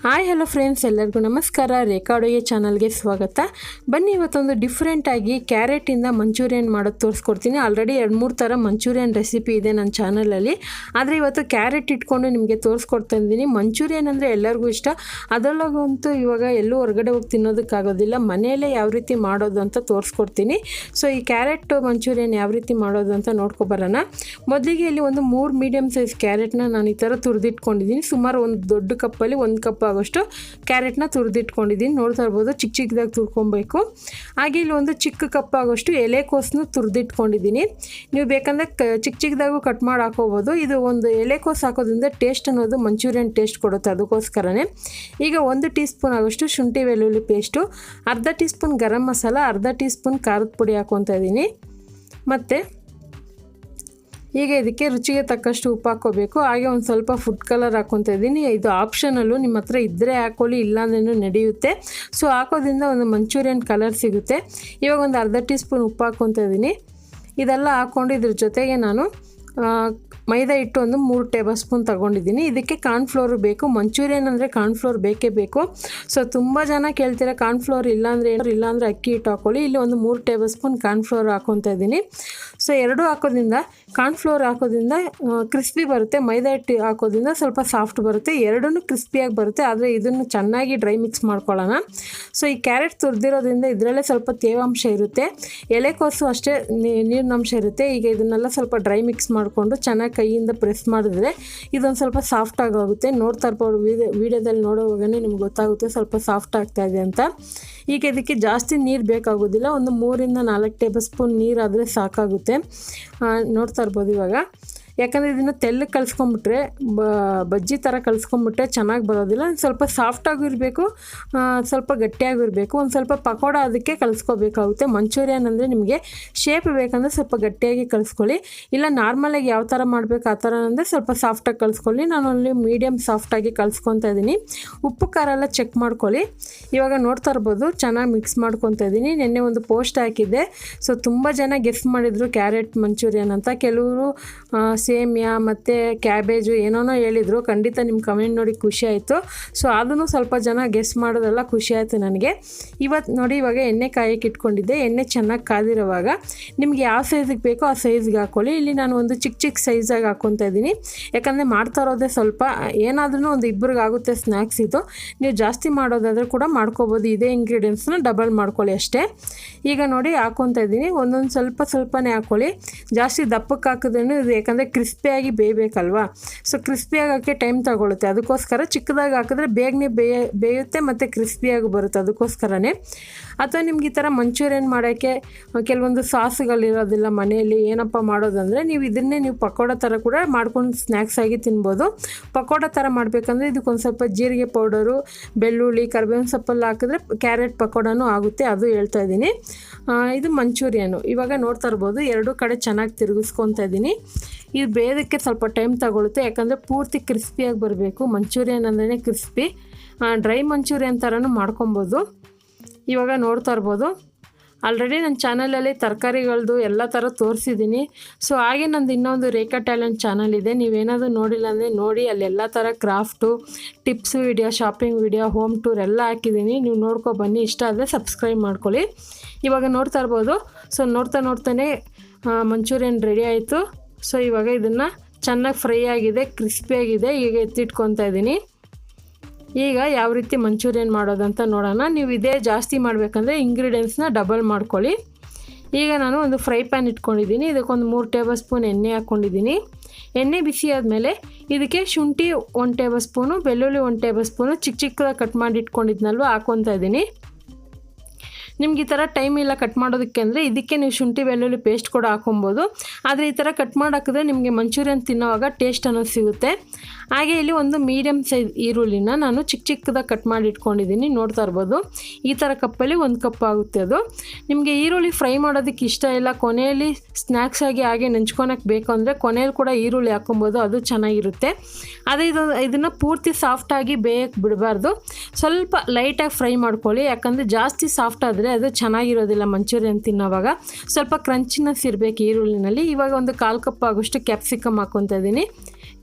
Hi hello friends, ಎಲ್ಲರಿಗೂ ನಮಸ್ಕಾರ. ರೇಖಾ ಅಡುಗೆ ಚಾನಲ್ಗೆ ಸ್ವಾಗತ. ಬನ್ನಿ, ಇವತ್ತೊಂದು ಡಿಫ್ರೆಂಟಾಗಿ ಕ್ಯಾರೆಟಿಂದ ಮಂಚೂರಿಯನ್ ಮಾಡೋದು ತೋರಿಸ್ಕೊಡ್ತೀನಿ. ಆಲ್ರೆಡಿ 2-3 ಥರ ಮಂಚೂರಿಯನ್ ರೆಸಿಪಿ ಇದೆ ನನ್ನ ಚಾನಲಲ್ಲಿ, ಆದರೆ ಇವತ್ತು ಕ್ಯಾರೆಟ್ ಇಟ್ಕೊಂಡು ನಿಮಗೆ ತೋರಿಸ್ಕೊಡ್ತಾ ಇದ್ದೀನಿ. ಮಂಚೂರಿಯನ್ ಅಂದರೆ ಎಲ್ಲರಿಗೂ ಇಷ್ಟ, ಅದರಲ್ಲಂತೂ ಇವಾಗ ಎಲ್ಲೂ ಹೊರಗಡೆ ಹೋಗಿ ತಿನ್ನೋದಕ್ಕಾಗೋದಿಲ್ಲ. ಮನೆಯಲ್ಲೇ ಯಾವ ರೀತಿ ಮಾಡೋದು ಅಂತ ತೋರಿಸ್ಕೊಡ್ತೀನಿ. ಸೊ ಈ ಕ್ಯಾರೆಟ್ ಮಂಚೂರಿಯನ್ ಯಾವ ರೀತಿ ಮಾಡೋದು ಅಂತ ನೋಡ್ಕೊಬರೋಣ. ಮೊದಲಿಗೆ ಇಲ್ಲಿ ಒಂದು 3 ಮೀಡಿಯಮ್ ಸೈಜ್ ಕ್ಯಾರೆಟ್ನ ನಾನು ಈ ಥರ ತುರಿದಿಟ್ಕೊಂಡಿದ್ದೀನಿ. ಸುಮಾರು ಒಂದು ದೊಡ್ಡ ಕಪ್ಪಲ್ಲಿ 1 ಕಪ್ ಆಗೋಷ್ಟು ಕ್ಯಾರೆಟ್ನ ತುರಿದಿಟ್ಕೊಂಡಿದ್ದೀನಿ. ನೋಡ್ತಾ ಇರ್ಬೋದು, ಚಿಕ್ಕ ಚಿಕ್ಕದಾಗಿ ತುರ್ಕೊಬೇಕು. ಹಾಗೆ ಇಲ್ಲಿ ಒಂದು ಚಿಕ್ಕ ಕಪ್ ಆಗೋಷ್ಟು ಎಲೆಕೋಸನ್ನು ತುರಿದಿಟ್ಕೊಂಡಿದ್ದೀನಿ. ನೀವು ಬೇಕಂದರೆ ಚಿಕ್ಕ ಚಿಕ್ಕದಾಗೂ ಕಟ್ ಮಾಡಿ ಹಾಕೋಬೋದು. ಇದು ಒಂದು ಎಲೆಕೋಸು ಹಾಕೋದ್ರಿಂದ ಟೇಸ್ಟ್ ಅನ್ನೋದು ಮಂಚೂರಿಯನ್ ಟೇಸ್ಟ್ ಕೊಡುತ್ತೆ, ಅದಕ್ಕೋಸ್ಕರನೇ. ಈಗ 1 ಟೀ ಸ್ಪೂನ್ ಆಗೋಷ್ಟು ಶುಂಠಿ ಬೆಳ್ಳುಳ್ಳಿ ಪೇಸ್ಟು, ಅರ್ಧ ಟೀ ಸ್ಪೂನ್ ಗರಂ ಮಸಾಲ, ಅರ್ಧ ಟೀ ಸ್ಪೂನ್ ಖಾರದ ಪುಡಿ ಹಾಕ್ಕೊತಾ ಇದ್ದೀನಿ. ಮತ್ತು ಈಗ ಇದಕ್ಕೆ ರುಚಿಗೆ ತಕ್ಕಷ್ಟು ಉಪ್ಪು ಹಾಕ್ಕೋಬೇಕು. ಹಾಗೆ ಒಂದು ಸ್ವಲ್ಪ ಫುಡ್ ಕಲರ್ ಹಾಕ್ಕೊತಾ ಇದ್ದೀನಿ. ಇದು ಆಪ್ಷನಲ್ಲು, ನಿಮ್ಮ ಹತ್ರ ಇದ್ದರೆ ಹಾಕ್ಕೊಳ್ಳಿ, ಇಲ್ಲಾಂದ್ರೂ ನಡೆಯುತ್ತೆ. ಸೊ ಹಾಕೋದ್ರಿಂದ ಒಂದು ಮಂಚೂರಿಯನ್ ಕಲರ್ ಸಿಗುತ್ತೆ. ಇವಾಗ ಒಂದು ಅರ್ಧ ಟೀ ಸ್ಪೂನ್ ಉಪ್ಪು ಹಾಕ್ಕೊತಾ ಇದ್ದೀನಿ. ಇದೆಲ್ಲ ಹಾಕ್ಕೊಂಡು ಇದ್ರ ಜೊತೆಗೆ ನಾನು ಮೈದಾ ಹಿಟ್ಟು ಒಂದು 3 ಟೇಬಲ್ ಸ್ಪೂನ್ ತೊಗೊಂಡಿದ್ದೀನಿ. ಇದಕ್ಕೆ ಕಾರ್ನ್ಫ್ಲೋರು ಬೇಕು. ಮಂಚೂರಿಯನ್ ಅಂದರೆ ಕಾರ್ನ್ಫ್ಲೋರ್ ಬೇಕೇ ಬೇಕು. ಸೊ ತುಂಬ ಜನ ಕೇಳ್ತೀರಾ ಕಾರ್ನ್ಫ್ಲೋರ್ ಇಲ್ಲಾಂದರೆ ಅಕ್ಕಿ ಹಿಟ್ಟು ಹಾಕ್ಕೊಳ್ಳಿ. ಇಲ್ಲಿ ಒಂದು 3 ಟೇಬಲ್ ಸ್ಪೂನ್ ಕಾರ್ನ್ಫ್ಲೋರ್ ಹಾಕ್ಕೊತಾ ಇದ್ದೀನಿ. ಸೊ ಎರಡೂ ಹಾಕೋದ್ರಿಂದ, ಕಾರ್ನ್ಫ್ಲೋರ್ ಹಾಕೋದ್ರಿಂದ ಕ್ರಿಸ್ಪಿ ಬರುತ್ತೆ, ಮೈದಾ ಹಿಟ್ಟು ಹಾಕೋದ್ರಿಂದ ಸ್ವಲ್ಪ ಸಾಫ್ಟ್ ಬರುತ್ತೆ. ಎರಡೂ ಕ್ರಿಸ್ಪಿಯಾಗಿ ಬರುತ್ತೆ. ಆದರೆ ಇದನ್ನು ಚೆನ್ನಾಗಿ ಡ್ರೈ ಮಿಕ್ಸ್ ಮಾಡ್ಕೊಳ್ಳೋಣ. ಸೊ ಈ ಕ್ಯಾರೆಟ್ ತುರಿದಿರೋದ್ರಿಂದ ಇದರಲ್ಲೇ ಸ್ವಲ್ಪ ತೇವಾಂಶ ಇರುತ್ತೆ, ಎಲೆಕೋಸು ಅಷ್ಟೇ ನೀರಿನಂಶ ಇರುತ್ತೆ. ಈಗ ಇದನ್ನೆಲ್ಲ ಸ್ವಲ್ಪ ಡ್ರೈ ಮಿಕ್ಸ್ ಮಾಡಿಕೊಂಡು ಚೆನ್ನಾಗಿ ಕೈಯಿಂದ ಪ್ರೆಸ್ ಮಾಡಿದ್ರೆ ಇದೊಂದು ಸ್ವಲ್ಪ ಸಾಫ್ಟ್ ಆಗೋಗುತ್ತೆ. ನೋಡ್ತಾ ಇರ್ಬೋದು, ವೀಡಿಯೋದಲ್ಲಿ ನೋಡೋವಾಗನೇ ನಿಮ್ಗೆ ಗೊತ್ತಾಗುತ್ತೆ ಸ್ವಲ್ಪ ಸಾಫ್ಟ್ ಆಗ್ತಾಯಿದೆ ಅಂತ. ಈಗ ಇದಕ್ಕೆ ಜಾಸ್ತಿ ನೀರು ಬೇಕಾಗೋದಿಲ್ಲ, ಒಂದು 3-4 ಟೇಬಲ್ ಸ್ಪೂನ್ ನೀರಾದರೆ ಸಾಕಾಗುತ್ತೆ. ನೋಡ್ತಾ ಇರ್ಬೋದು ಇವಾಗ. ಯಾಕಂದರೆ ಇದನ್ನು ತೆಳ್ಳಗೆ ಕಲಿಸ್ಕೊಂಬಿಟ್ರೆ, ಬಜ್ಜಿ ಥರ ಕಲಿಸ್ಕೊಂಬಿಟ್ರೆ ಚೆನ್ನಾಗಿ ಬರೋದಿಲ್ಲ. ಸ್ವಲ್ಪ ಸಾಫ್ಟಾಗಿರಬೇಕು, ಸ್ವಲ್ಪ ಗಟ್ಟಿಯಾಗಿರಬೇಕು. ಒಂದು ಸ್ವಲ್ಪ ಪಕೋಡ ಅದಕ್ಕೆ ಕಲಿಸ್ಕೋಬೇಕಾಗುತ್ತೆ. ಮಂಚೂರಿಯನ್ ಅಂದರೆ ನಿಮಗೆ ಶೇಪ್ ಬೇಕಂದರೆ ಸ್ವಲ್ಪ ಗಟ್ಟಿಯಾಗಿ ಕಲಿಸ್ಕೊಳ್ಳಿ, ಇಲ್ಲ ನಾರ್ಮಲಾಗಿ ಯಾವ ಥರ ಮಾಡಬೇಕು ಆ ಥರ ಅಂದರೆ ಸ್ವಲ್ಪ ಸಾಫ್ಟಾಗಿ ಕಲಿಸ್ಕೊಳ್ಳಿ. ನಾನು ಅಲ್ಲಿ ಮೀಡಿಯಮ್ ಸಾಫ್ಟಾಗಿ ಕಲಿಸ್ಕೊತಾ ಇದ್ದೀನಿ. ಉಪ್ಪು ಖಾರ ಎಲ್ಲ ಚೆಕ್ ಮಾಡ್ಕೊಳ್ಳಿ. ಇವಾಗ ನೋಡ್ತಾ ಇರ್ಬೋದು, ಚೆನ್ನಾಗಿ ಮಿಕ್ಸ್ ಮಾಡ್ಕೊತಾ ಇದ್ದೀನಿ. ನೆನ್ನೆ ಒಂದು ಪೋಸ್ಟ್ ಹಾಕಿದ್ದೆ. ಸೊ ತುಂಬ ಜನ ಗೆಸ್ ಮಾಡಿದರು ಕ್ಯಾರೆಟ್ ಮಂಚೂರಿಯನ್ ಅಂತ. ಕೆಲವರು ಸೇಮಿಯಾ ಮತ್ತು ಕ್ಯಾಬೇಜು ಏನೇನೋ ಹೇಳಿದರು. ಖಂಡಿತ ನಿಮ್ಮ ಕಮೆಂಟ್ ನೋಡಿ ಖುಷಿ ಆಯಿತು. ಸೊ ಅದನ್ನು ಸ್ವಲ್ಪ ಜನ ಗೆಸ್ ಮಾಡೋದೆಲ್ಲ ಖುಷಿ ಆಯಿತು ನನಗೆ. ಇವತ್ತು ನೋಡಿ, ಇವಾಗ ಎಣ್ಣೆ ಕಾಯಕ್ಕೆ ಇಟ್ಕೊಂಡಿದ್ದೆ. ಎಣ್ಣೆ ಚೆನ್ನಾಗಿ ಕಾದಿರೋವಾಗ ನಿಮ್ಗೆ ಯಾವ ಸೈಜಿಗೆ ಬೇಕೋ ಆ ಸೈಜ್ಗೆ ಹಾಕ್ಕೊಳ್ಳಿ. ಇಲ್ಲಿ ನಾನು ಒಂದು ಚಿಕ್ಕ ಸೈಜಾಗಿ ಹಾಕ್ಕೊತಾ ಇದ್ದೀನಿ. ಯಾಕಂದರೆ ಮಾಡ್ತಾ ಇರೋದೇ ಸ್ವಲ್ಪ, ಏನಾದ್ರೂ ಒಂದು ಇಬ್ಬರಿಗೆ ಆಗುತ್ತೆ ಸ್ನ್ಯಾಕ್ಸ್ ಇದು. ನೀವು ಜಾಸ್ತಿ ಮಾಡೋದಾದರೆ ಕೂಡ ಮಾಡ್ಕೋಬೋದು. ಇದೇ ಇಂಗ್ರೀಡಿಯೆಂಟ್ಸ್ನ ಡಬಲ್ ಮಾಡ್ಕೊಳ್ಳಿ ಅಷ್ಟೇ. ಈಗ ನೋಡಿ ಹಾಕ್ಕೊತಾ ಇದ್ದೀನಿ. ಒಂದೊಂದು ಸ್ವಲ್ಪನೇ ಹಾಕ್ಕೊಳ್ಳಿ, ಜಾಸ್ತಿ ದಪ್ಪಕ್ಕೆ ಹಾಕಿದ್ರೂ ಇದು, ಯಾಕಂದರೆ ಕ್ರಿಸ್ಪಿಯಾಗಿ ಬೇಯಬೇಕಲ್ವಾ. ಸೊ ಕ್ರಿಸ್ಪಿಯಾಗಿ ಹಾಕಿ ಟೈಮ್ ತಗೊಳುತ್ತೆ. ಅದಕ್ಕೋಸ್ಕರ ಚಿಕ್ಕದಾಗಿ ಹಾಕಿದ್ರೆ ಬೇಗನೆ ಬೇಯುತ್ತೆ ಮತ್ತು ಕ್ರಿಸ್ಪಿಯಾಗಿ ಬರುತ್ತೆ, ಅದಕ್ಕೋಸ್ಕರನೇ. ಅಥವಾ ನಿಮ್ಗೆ ಈ ಥರ ಮಂಚೂರಿಯನ್ ಮಾಡೋಕ್ಕೆ ಕೆಲವೊಂದು ಸಾಸುಗಳಿರೋದಿಲ್ಲ ಮನೆಯಲ್ಲಿ, ಏನಪ್ಪ ಮಾಡೋದಂದರೆ ನೀವು ಪಕೋಡ ಥರ ಕೂಡ ಮಾಡ್ಕೊಂಡು ಸ್ನ್ಯಾಕ್ಸ್ ಆಗಿ ತಿನ್ಬೋದು. ಪಕೋಡ ಥರ ಮಾಡಬೇಕಂದ್ರೆ ಇದಕ್ಕೊಂದು ಸ್ವಲ್ಪ ಜೀರಿಗೆ ಪೌಡರು, ಬೆಳ್ಳುಳ್ಳಿ, ಕರಿಬೇವಿನ ಸೊಪ್ಪೆಲ್ಲ ಹಾಕಿದ್ರೆ ಕ್ಯಾರೆಟ್ ಪಕೋಡನೂ ಆಗುತ್ತೆ, ಅದು ಹೇಳ್ತಾ ಇದ್ದೀನಿ. ಇದು ಮಂಚೂರಿಯನು. ಇವಾಗ ನೋಡ್ತಾ ಇರ್ಬೋದು, ಎರಡೂ ಕಡೆ ಚೆನ್ನಾಗಿ ತಿರುಗಿಸ್ಕೊತಾ ಇದ್ದೀನಿ. ಇದು ಬೇಯೋದಕ್ಕೆ ಸ್ವಲ್ಪ ಟೈಮ್ ತಗೊಳುತ್ತೆ, ಯಾಕಂದರೆ ಪೂರ್ತಿ ಕ್ರಿಸ್ಪಿಯಾಗಿ ಬರಬೇಕು. ಮಂಚೂರಿಯನ್ ಅಂದ್ರೇ ಕ್ರಿಸ್ಪಿ. ಡ್ರೈ ಮಂಚೂರಿಯನ್ ಥರನೂ ಮಾಡ್ಕೊಬೋದು. ಇವಾಗ ನೋಡ್ತಾ ಇರ್ಬೋದು, ಆಲ್ರೆಡಿ ನನ್ನ ಚಾನಲಲ್ಲಿ ತರಕಾರಿಗಳದ್ದು ಎಲ್ಲ ಥರ ತೋರಿಸಿದ್ದೀನಿ. ಸೊ ಹಾಗೆ ನಂದು ಇನ್ನೊಂದು ರೇಖಾ ಟ್ಯಾಲೆಂಟ್ ಚಾನಲ್ ಇದೆ. ನೀವೇನಾದರೂ ನೋಡಿಲ್ಲ ಅಂದರೆ ನೋಡಿ, ಅಲ್ಲೆಲ್ಲ ಥರ craft, tips video, shopping video, home tour ಎಲ್ಲ ಹಾಕಿದ್ದೀನಿ. ನೀವು ನೋಡ್ಕೊಬನ್ನಿ, ಇಷ್ಟ ಆದರೆ ಸಬ್ಸ್ಕ್ರೈಬ್ ಮಾಡ್ಕೊಳ್ಳಿ. ಇವಾಗ ನೋಡ್ತಾ ಇರ್ಬೋದು, ಸೊ ನೋಡ್ತಾನೆ ಮಂಚೂರಿಯನ್ ರೆಡಿ ಆಯಿತು. ಸೊ ಇವಾಗ ಇದನ್ನು ಚೆನ್ನಾಗಿ ಫ್ರೈ ಆಗಿದೆ, ಕ್ರಿಸ್ಪಿಯಾಗಿದೆ. ಈಗ ಎತ್ತಿಟ್ಕೊತಾ ಇದ್ದೀನಿ. ಈಗ ಯಾವ ರೀತಿ ಮಂಚೂರಿಯನ್ ಮಾಡೋದಂತ ನೋಡೋಣ. ನೀವು ಇದೇ ಜಾಸ್ತಿ ಮಾಡಬೇಕಂದ್ರೆ ಇಂಗ್ರೀಡಿಯೆಂಟ್ಸ್ನ ಡಬಲ್ ಮಾಡ್ಕೊಳ್ಳಿ. ಈಗ ನಾನು ಒಂದು ಫ್ರೈ ಪ್ಯಾನ್ ಇಟ್ಕೊಂಡಿದ್ದೀನಿ. ಇದಕ್ಕೊಂದು 3 ಟೇಬಲ್ ಸ್ಪೂನ್ ಎಣ್ಣೆ ಹಾಕ್ಕೊಂಡಿದ್ದೀನಿ. ಎಣ್ಣೆ ಬಿಸಿ ಆದಮೇಲೆ ಇದಕ್ಕೆ ಶುಂಠಿ 1 ಟೇಬಲ್ ಸ್ಪೂನು, ಬೆಳ್ಳುಳ್ಳಿ 1 ಟೇಬಲ್ ಸ್ಪೂನು ಚಿಕ್ಕದಾಗಿ ಕಟ್ ಮಾಡಿ ಇಟ್ಕೊಂಡಿದ್ನಲ್ವ ಹಾಕ್ಕೊತಾ ಇದ್ದೀನಿ. ನಿಮ್ಗೆ ಈ ಥರ ಟೈಮ್ ಇಲ್ಲ ಕಟ್ ಮಾಡೋದಕ್ಕೆ ಅಂದರೆ ಇದಕ್ಕೆ ನೀವು ಶುಂಠಿ ಬೆಳ್ಳುಳ್ಳಿ ಪೇಸ್ಟ್ ಕೂಡ ಹಾಕೊಬೋದು. ಆದರೆ ಈ ಥರ ಕಟ್ ಮಾಡಿ ಹಾಕಿದ್ರೆ ನಿಮಗೆ ಮಂಚೂರಿಯನ್ ತಿನ್ನೋವಾಗ ಟೇಸ್ಟ್ ಅನ್ನೋದು ಸಿಗುತ್ತೆ. ಹಾಗೆ ಇಲ್ಲಿ ಒಂದು ಮೀಡಿಯಮ್ ಸೈಜ್ ಈರುಳ್ಳಿನ ನಾನು ಚಿಕ್ಕದಾಗಿ ಕಟ್ ಮಾಡಿ ಇಟ್ಕೊಂಡಿದ್ದೀನಿ. ನೋಡ್ತಾ ಇರ್ಬೋದು, ಈ ಥರ ಕಪ್ಪಲ್ಲಿ 1 ಕಪ್ ಆಗುತ್ತೆ ಅದು. ನಿಮಗೆ ಈರುಳ್ಳಿ ಫ್ರೈ ಮಾಡೋದಕ್ಕೆ ಇಷ್ಟ ಇಲ್ಲ, ಕೊನೆಯಲ್ಲಿ ಸ್ನ್ಯಾಕ್ಸ್ ಆಗಿ ಹಾಗೆ ನೆಂಚ್ಕೊಳಕ್ಕೆ ಬೇಕು ಅಂದರೆ ಕೊನೆಯಲ್ಲಿ ಕೂಡ ಈರುಳ್ಳಿ ಹಾಕೊಬೋದು, ಅದು ಚೆನ್ನಾಗಿರುತ್ತೆ. ಅದೇ ಇದನ್ನು ಪೂರ್ತಿ ಸಾಫ್ಟಾಗಿ ಬೇಯಕ್ಕೆ ಬಿಡಬಾರ್ದು, ಸ್ವಲ್ಪ ಲೈಟಾಗಿ ಫ್ರೈ ಮಾಡ್ಕೊಳ್ಳಿ. ಯಾಕಂದರೆ ಜಾಸ್ತಿ ಸಾಫ್ಟ್ ಆದರೆ ಅದು ಚೆನ್ನಾಗಿರೋದಿಲ್ಲ ಮಂಚೂರಿಯನ್ ತಿನ್ನೋವಾಗ. ಸ್ವಲ್ಪ ಕ್ರಂಚಿನೆಸ್ ಇರಬೇಕು ಈರುಳ್ಳಿನಲ್ಲಿ. ಇವಾಗ ಒಂದು 1/4 ಕಪ್ ಆಗೋಷ್ಟು ಕ್ಯಾಪ್ಸಿಕಮ್ ಹಾಕ್ಕೊತಾ ಇದ್ದೀನಿ.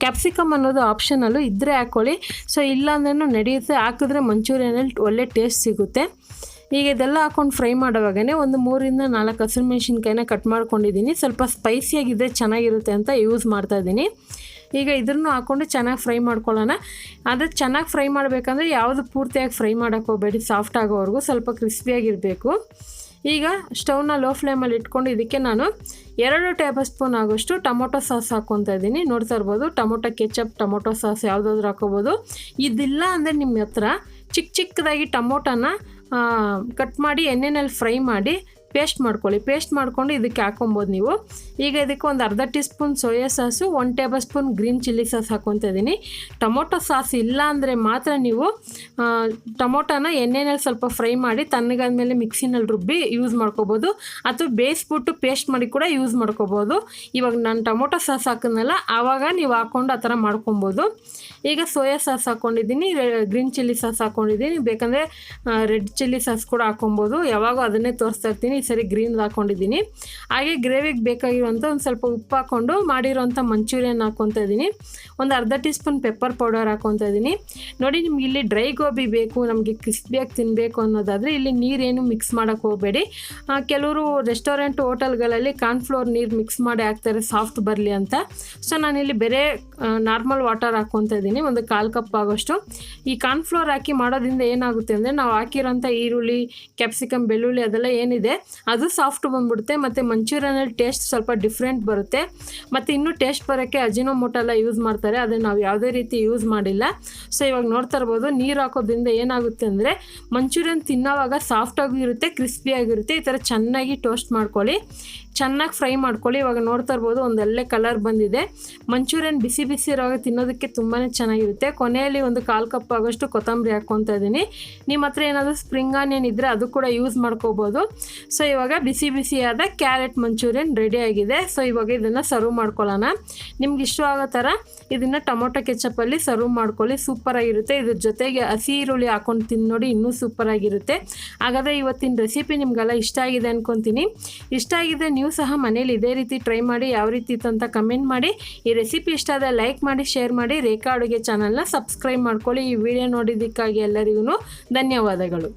ಕ್ಯಾಪ್ಸಿಕಮ್ ಅನ್ನೋದು ಆಪ್ಷನಲ್ಲು, ಇದ್ದರೆ ಹಾಕ್ಕೊಳ್ಳಿ. ಸೊ ಇಲ್ಲ ಅಂದ್ರೂ ನಡೆಯುತ್ತೆ, ಹಾಕಿದ್ರೆ ಮಂಚೂರಿಯನಲ್ಲಿ ಒಳ್ಳೆ ಟೇಸ್ಟ್ ಸಿಗುತ್ತೆ. ಈಗ ಇದೆಲ್ಲ ಹಾಕ್ಕೊಂಡು ಫ್ರೈ ಮಾಡೋವಾಗೇ ಒಂದು 3ರಿಂದ 4 ಹಸಿರುಮೆಣ್ಸಿನ್ಕಾಯಿನ ಕಟ್ ಮಾಡ್ಕೊಂಡಿದ್ದೀನಿ. ಸ್ವಲ್ಪ ಸ್ಪೈಸಿಯಾಗಿದ್ದರೆ ಚೆನ್ನಾಗಿರುತ್ತೆ ಅಂತ ಯೂಸ್ ಮಾಡ್ತಾಯಿದ್ದೀನಿ. ಈಗ ಇದನ್ನು ಹಾಕ್ಕೊಂಡು ಚೆನ್ನಾಗಿ ಫ್ರೈ ಮಾಡ್ಕೊಳ್ಳೋಣ. ಅದು ಚೆನ್ನಾಗಿ ಫ್ರೈ ಮಾಡಬೇಕಂದ್ರೆ ಯಾವುದು ಪೂರ್ತಿಯಾಗಿ ಫ್ರೈ ಮಾಡೋಕ್ಕೆ ಹೋಗಬೇಡಿ, ಸಾಫ್ಟ್ ಆಗೋವರೆಗೂ ಸ್ವಲ್ಪ ಕ್ರಿಸ್ಪಿಯಾಗಿರಬೇಕು. ಈಗ ಸ್ಟವ್ನ ಲೋ ಫ್ಲೇಮಲ್ಲಿ ಇಟ್ಕೊಂಡು ಇದಕ್ಕೆ ನಾನು 2 ಟೇಬಲ್ ಸ್ಪೂನ್ ಆಗೋಷ್ಟು ಟೊಮೊಟೊ ಸಾಸ್ ಹಾಕ್ಕೊತಾ ಇದ್ದೀನಿ. ನೋಡ್ತಾ ಇರ್ಬೋದು, ಟೊಮೊಟೊ ಕೆಚಪ್, ಟೊಮೊಟೊ ಸಾಸ್ ಯಾವುದಾದ್ರೂ ಹಾಕೋಬೋದು. ಇದಿಲ್ಲ ಅಂದರೆ ನಿಮ್ಮ ಹತ್ರ ಚಿಕ್ಕದಾಗಿ ಟೊಮೊಟೊನ ಕಟ್ ಮಾಡಿ ಎಣ್ಣೆನಲ್ಲಿ ಫ್ರೈ ಮಾಡಿ ಪೇಸ್ಟ್ ಮಾಡ್ಕೊಳ್ಳಿ. ಪೇಸ್ಟ್ ಮಾಡ್ಕೊಂಡು ಇದಕ್ಕೆ ಹಾಕೊಬೋದು ನೀವು. ಈಗ ಇದಕ್ಕೆ ಒಂದು ಅರ್ಧ tea spoon soya sauce, 1 table spoon green chilli sauce ಹಾಕ್ಕೊತಾ ಇದ್ದೀನಿ. ಟೊಮೊಟೊ ಸಾಸ್ ಇಲ್ಲ ಅಂದರೆ ಮಾತ್ರ ನೀವು ಟೊಮೊಟೊನ ಎಣ್ಣೆನಲ್ಲಿ ಸ್ವಲ್ಪ ಫ್ರೈ ಮಾಡಿ ತಣ್ಣಗಾದ್ಮೇಲೆ ಮಿಕ್ಸಿನಲ್ಲಿ ರುಬ್ಬಿ ಯೂಸ್ ಮಾಡ್ಕೋಬೋದು, ಅಥವಾ ಬೇಯಿಸ್ಬಿಟ್ಟು ಪೇಸ್ಟ್ ಮಾಡಿ ಕೂಡ ಯೂಸ್ ಮಾಡ್ಕೋಬೋದು. ಇವಾಗ ನಾನು ಟೊಮೊಟೊ ಸಾಸ್ ಹಾಕಿದ್ನಲ್ಲ, ಆವಾಗ ನೀವು ಹಾಕ್ಕೊಂಡು ಆ ಥರ ಮಾಡ್ಕೊಬೋದು. ಈಗ ಸೋಯಾ ಸಾಸ್ ಹಾಕ್ಕೊಂಡಿದ್ದೀನಿ, ಗ್ರೀನ್ ಚಿಲ್ಲಿ ಸಾಸ್ ಹಾಕ್ಕೊಂಡಿದ್ದೀನಿ. ಬೇಕಂದರೆ ರೆಡ್ ಚಿಲ್ಲಿ ಸಾಸ್ ಕೂಡ ಹಾಕ್ಕೊಬೋದು. ಯಾವಾಗೂ ಅದನ್ನೇ ತೋರಿಸ್ತಾ ಇರ್ತೀನಿ, ಈ ಸರಿ ಗ್ರೀನ್ ಹಾಕ್ಕೊಂಡಿದ್ದೀನಿ. ಹಾಗೆ ಗ್ರೇವಿಗೆ ಬೇಕಾಗಿರುವಂಥ ಒಂದು ಸ್ವಲ್ಪ ಉಪ್ಪು ಹಾಕ್ಕೊಂಡು ಮಾಡಿರೋಂಥ ಮಂಚೂರಿಯನ್ ಹಾಕ್ಕೊತಾ ಇದ್ದೀನಿ. ಒಂದು ಅರ್ಧ ಟೀ ಸ್ಪೂನ್ ಪೆಪ್ಪರ್ ಪೌಡರ್ ಹಾಕ್ಕೊತಾ ಇದ್ದೀನಿ. ನೋಡಿ, ನಿಮ್ಗೆ ಇಲ್ಲಿ ಡ್ರೈ ಗೋಬಿ ಬೇಕು, ನಮಗೆ ಕ್ರಿಸ್ಪಿಯಾಗಿ ತಿನ್ನಬೇಕು ಅನ್ನೋದಾದರೆ ಇಲ್ಲಿ ನೀರೇನು ಮಿಕ್ಸ್ ಮಾಡೋಕ್ಕೆ ಹೋಗಬೇಡಿ. ಕೆಲವರು ರೆಸ್ಟೋರೆಂಟ್ ಹೋಟೆಲ್ಗಳಲ್ಲಿ ಕಾರ್ನ್ಫ್ಲೋರ್ ನೀರು ಮಿಕ್ಸ್ ಮಾಡಿ ಹಾಕ್ತಾರೆ ಸಾಫ್ಟ್ ಬರಲಿ ಅಂತ. ಸೊ ನಾನಿಲ್ಲಿ ಬೇರೆ ನಾರ್ಮಲ್ ವಾಟರ್ ಹಾಕ್ಕೊತಾ ಇದ್ದೀನಿ, ಒಂದು 1/4 ಕಪ್ ಆಗೋಷ್ಟು. ಈ ಕಾರ್ನ್ಫ್ಲೋರ್ ಹಾಕಿ ಮಾಡೋದ್ರಿಂದ ಏನಾಗುತ್ತೆ ಅಂದರೆ ನಾವು ಹಾಕಿರೋಂಥ ಈರುಳ್ಳಿ, ಕ್ಯಾಪ್ಸಿಕಮ್, ಬೆಳ್ಳುಳ್ಳಿ ಅದೆಲ್ಲ ಏನಿದೆ ಅದು ಸಾಫ್ಟ್ ಬಂದ್ಬಿಡುತ್ತೆ. ಮತ್ತು ಮಂಚೂರಿಯನಲ್ಲಿ ಟೇಸ್ಟ್ ಸ್ವಲ್ಪ ಡಿಫ್ರೆಂಟ್ ಬರುತ್ತೆ. ಮತ್ತು ಇನ್ನೂ ಟೇಸ್ಟ್ ಬರೋಕ್ಕೆ ಅಜಿನೋಮೋಟೊ ಎಲ್ಲ ಯೂಸ್ ಮಾಡ್ತಾರೆ, ಅದನ್ನು ನಾವು ಯಾವುದೇ ರೀತಿ ಯೂಸ್ ಮಾಡಿಲ್ಲ. ಸೊ ಇವಾಗ ನೋಡ್ತಾ ಇರ್ಬೋದು, ನೀರು ಹಾಕೋದ್ರಿಂದ ಏನಾಗುತ್ತೆ ಅಂದರೆ ಮಂಚೂರಿಯನ್ ತಿನ್ನೋವಾಗ ಸಾಫ್ಟಾಗೂ ಇರುತ್ತೆ, ಕ್ರಿಸ್ಪಿಯಾಗಿರುತ್ತೆ. ಈ ಥರ ಚೆನ್ನಾಗಿ ಟೋಸ್ಟ್ ಮಾಡ್ಕೊಳ್ಳಿ, ಚೆನ್ನಾಗಿ ಫ್ರೈ ಮಾಡ್ಕೊಳ್ಳಿ. ಇವಾಗ ನೋಡ್ತಾ ಇರ್ಬೋದು, ಒಂದೊಳ್ಳೆ ಕಲರ್ ಬಂದಿದೆ. ಮಂಚೂರಿಯನ್ ಬಿಸಿ ಬಿಸಿ ಇರುವಾಗ ತಿನ್ನೋದಕ್ಕೆ ತುಂಬಾ ಚೆನ್ನಾಗಿರುತ್ತೆ. ಕೊನೆಯಲ್ಲಿ ಒಂದು 1/4 ಕಪ್ ಆಗೋಷ್ಟು ಕೊತ್ತಂಬರಿ ಹಾಕ್ಕೊತಾ ಇದ್ದೀನಿ. ನಿಮ್ಮ ಹತ್ರ ಏನಾದರೂ ಸ್ಪ್ರಿಂಗ್ ಆನಿಯನ್ ಇದ್ದರೆ ಅದು ಕೂಡ ಯೂಸ್ ಮಾಡ್ಕೋಬೋದು. ಸೊ ಇವಾಗ ಬಿಸಿ ಬಿಸಿಯಾದ ಕ್ಯಾರೆಟ್ ಮಂಚೂರಿಯನ್ ರೆಡಿ ಆಗಿದೆ. ಸೊ ಇವಾಗ ಇದನ್ನು ಸರ್ವ್ ಮಾಡ್ಕೊಳ್ಳೋಣ. ನಿಮ್ಗೆ ಇಷ್ಟವಾಗೋ ಥರ ಇದನ್ನು ಟೊಮೊಟೊ ಕೆಚಪ್ಪಲ್ಲಿ ಸರ್ವ್ ಮಾಡ್ಕೊಳ್ಳಿ, ಸೂಪರಾಗಿರುತ್ತೆ. ಇದ್ರ ಜೊತೆಗೆ ಹಸಿ ಈರುಳ್ಳಿ ಹಾಕ್ಕೊಂಡು ತಿಂದು ನೋಡಿ, ಇನ್ನೂ ಸೂಪರಾಗಿರುತ್ತೆ. ಹಾಗಾದರೆ ಇವತ್ತಿನ ರೆಸಿಪಿ ನಿಮಗೆಲ್ಲ ಇಷ್ಟ ಆಗಿದೆ ಅಂದ್ಕೊತೀನಿ. ಇಷ್ಟ ಆಗಿದೆ, ನೀವು ಸಹ ಮನೇಲಿ ಇದೇ ರೀತಿ ಟ್ರೈ ಮಾಡಿ, ಯಾವ ರೀತಿ ಇತ್ತು ಅಂತ ಕಮೆಂಟ್ ಮಾಡಿ. ಈ ರೆಸಿಪಿ ಇಷ್ಟ ಆದರೆ ಲೈಕ್ ಮಾಡಿ, ಶೇರ್ ಮಾಡಿ, ರೇಖಾ ಅಡುಗೆ ಚಾನಲ್ನ ಸಬ್ಸ್ಕ್ರೈಬ್ ಮಾಡ್ಕೊಳ್ಳಿ. ಈ ವಿಡಿಯೋ ನೋಡಿದ್ದಕ್ಕಾಗಿ ಎಲ್ಲರಿಗೂ ಧನ್ಯವಾದಗಳು.